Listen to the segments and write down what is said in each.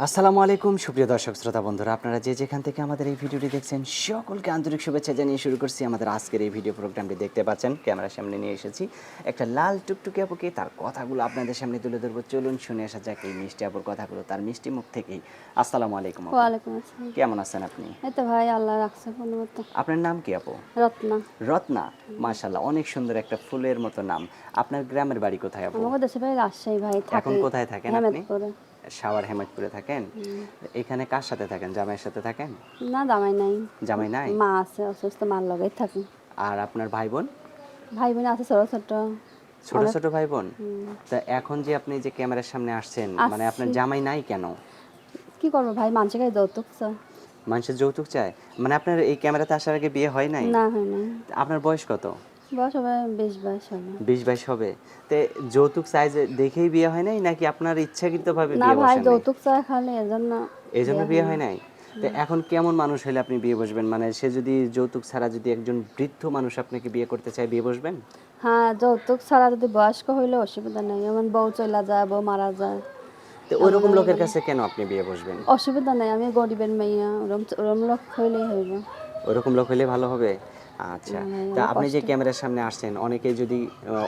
আসসালামু আলাইকুম সুপ্রিয় দর্শক শ্রোতা বন্ধুরা, আপনারা যে যেখান থেকে আমাদের এই ভিডিওটি দেখছেন সকলকে আন্তরিক শুভেচ্ছা জানিয়ে শুরু করছি আমাদের আজকের এই ভিডিও প্রোগ্রামটি। দেখতে পাচ্ছেন ক্যামেরার সামনে নিয়ে এসেছি একটা লাল টুকটুকে আপুকে, তার কথাগুলো আপনাদের সামনে তুলে ধরবো। চলুন শুনে আসা যাক এই মিষ্টি আপুর কথাগুলো তার মিষ্টি মুখ থেকেই। আসসালামু আলাইকুম আপু, ওয়ালাইকুম আসসালাম। কেমন আছেন আপনি? এই তো ভাই আল্লাহ রাখছে কোনো মতো। আপনার নাম কি আপু? রত্না। রত্না, মাশাআল্লাহ, অনেক সুন্দর একটা ফুলের মতো নাম। আপনার গ্রামের বাড়ি কোথায় আপু? আমাকে দেশে ভাই রাজশাহী ভাই এখন থাকি কোথায় থাকেন আপনি? হেমেদপুরে। সাভার হেমায়তপুরে থাকেন। এখানে কার সাথে থাকেন? জামাইয়ের সাথে থাকেন? না জামাই নাই। জামাই নাই? মা আছে অসুস্থ, মার লগেই থাকি। আর আপনার ভাই বোন? ভাই বোন আছে ছোট ছোট। ছোট অনেক ছোট ভাই বোন? তা এখন যে আপনি যে ক্যামেরার সামনে আসছেন, মানে আপনার আসছি। জামাই নাই কেন? কি করবো ভাই, মানুষের কাছে যৌতুক চায়। মানুষের যৌতুক চায়? মানে আপনার এই ক্যামেরাতে আসার আগে বিয়ে হয় নাই? না হয় নাই। আপনার বয়স কত? বয়স হবে 20-22 হবে। 20-22 হবে। তে যৌতুক চাই যে দেখেই বিয়ে হয় নাই, নাকি আপনার ইচ্ছাকৃতভাবে না বিয়ে ভাই বসেন নাই? যৌতুক চায় খালি এজন্য এজন্য বিয়ে বিয়ে হয় নাই? তো এখন কেমন মানুষ হলে আপনি বিয়ে বসবেন? মানে সে যদি যৌতুক ছাড়া যদি একজন বৃদ্ধ মানুষ আপনাকে বিয়ে করতে চায়, বিয়ে বসবেন? হ্যাঁ যৌতুক ছাড়া যদি বয়স্ক হইলে অসুবিধা নেই, যেমন বউ চলে যায়, বউ মারা যায়, তো এমন ওইরকম হয়ে লোকের গেলে কাছে কেন আপনি বিয়ে বসবেন? অসুবিধা নেই। আমি গরিবের মেয়ে, ওরম ওরম লোক হইলেই হইব। ওরকম লোক হলে ভালো হবে। আচ্ছা। না ভাই তা অনেক আপনি যে কষ্ট। ক্যামেরার সামনে আসছেন, অনেকে যদি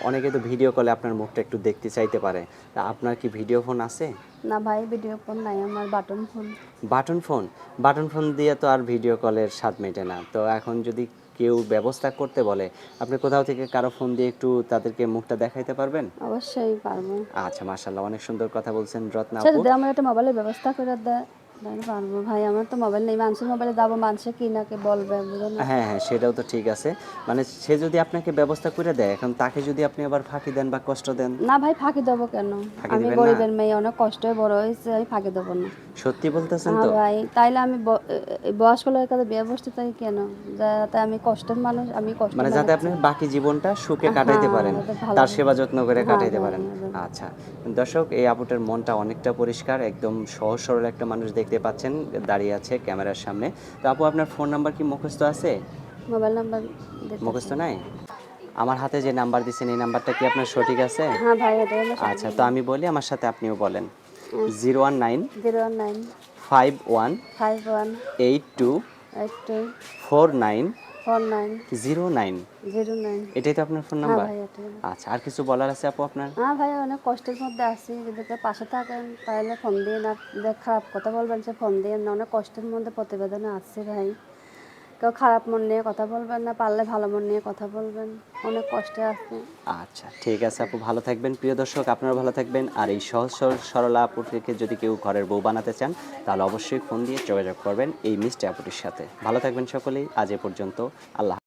অনেকে তো ভিডিও কলে আপনার মুখটা একটু দেখতে চাইতে পারে। তা আপনার কি ভিডিও ফোন আছে? না ভাই ভিডিও ফোন নাই আমার, button phone. Button phone? Button phone দিয়ে তো আর ভিডিও কলের স্বাদ মেটে না। তো এখন যদি কেউ ব্যবস্থা করতে বলে, আপনি কোথাও থেকে কারো ফোন দিয়ে একটু তাদেরকে মুখটা দেখাইতে পারবেন? অবশ্যই পারবো। আচ্ছা, মাশাআল্লাহ, অনেক সুন্দর কথা বলছেন রত্না সে আপু। যদি আমার একটা মোবাইলের ব্যবস্থা করে দেয় তাহলে পারবো ভাই। আমার তো মোবাইল নেই, মানুষের মোবাইলে যাবো, মানুষে কি না কি বলবে বুঝো না। হ্যাঁ, হ্যাঁ, সেটাও তো ঠিক আছে। মানে সে যদি আপনাকে ব্যবস্থা করে দেয়, এখন তাকে যদি আপনি আবার ফাঁকি দেন বা কষ্ট দেন? না ভাই ফাঁকি দেবো কেন? ফাঁকি আমি দিবেন না? গরিবের মেয়ে, অনেক কষ্টে বড় হয়েছে, আমি ফাঁকি দেবো না। সত্যি বলতেছেন হ্যাঁ তো? ভাই তাইলে আমি এই বয়স্ক লোকের কাছে বিয়ে বসতে চাই কেন? যাতে আমি কষ্টের মানুষ, আমি কষ্ট মানে যাতে আপনি মেনেছি। বাকি জীবনটা সুখে কাটাইতে হ্যাঁ পারেন, যাতে ভালো। তার সেবা যত্ন করে হ্যাঁ কাটাইতে ভাই পারেন। আচ্ছা, দর্শক, এই আপুটার মনটা অনেকটা পরিষ্কার, একদম সহজ সরল একটা মানুষ দেখতে পাচ্ছেন, দাঁড়িয়ে আছে ক্যামেরার সামনে। তো আপু, আপনার ফোন নাম্বার কি মুখস্থ আছে? মোবাইল নাম্বার দিতেছে। মুখস্থ নাই? আমার হাতে যে নাম্বার দিচ্ছেন, এই নাম্বারটা কি আপনার সঠিক আছে? হ্যাঁ ভাই এটা হলো সঠিক আচ্ছা, তো নাম্বার। আমি বলি, আমার সাথে আপনিও বলেন। 019 019 51 51 82 82 49 49 09। 09। এটাই তো আপনার ফোন হ্যাঁ নাম্বার? ভাই এটা। আচ্ছা, আর কিছু বলার আছে আপু আপনার? হ্যাঁ ভাই অনেক কষ্টের মধ্যে আছি, যদি কেউ পাশে থাকেন তাহলে ফোন দিয়ে না, যে খারাপ কথা বলবেন সে ফোন দিয়ে না, অনেক কষ্টের মধ্যে প্রতিবেদনে আসছে ভাই। কেউ খারাপ মন নিয়ে কথা বলবেন না, পারলে ভালো মন নিয়ে কথা বলবেন, অনেক কষ্টে আছে। আচ্ছা, ঠিক আছে আপু, ভালো থাকবেন। প্রিয় দর্শক, আপনারা ভালো থাকবেন। আর এই সহজ সরলা আপুটিকে যদি কেউ ঘরের বউ বানাতে চান, তাহলে অবশ্যই ফোন দিয়ে যোগাযোগ করবেন এই মিষ্টি আপুটির সাথে। ভালো থাকবেন সকলেই। আজ এ পর্যন্ত। আল্লাহ।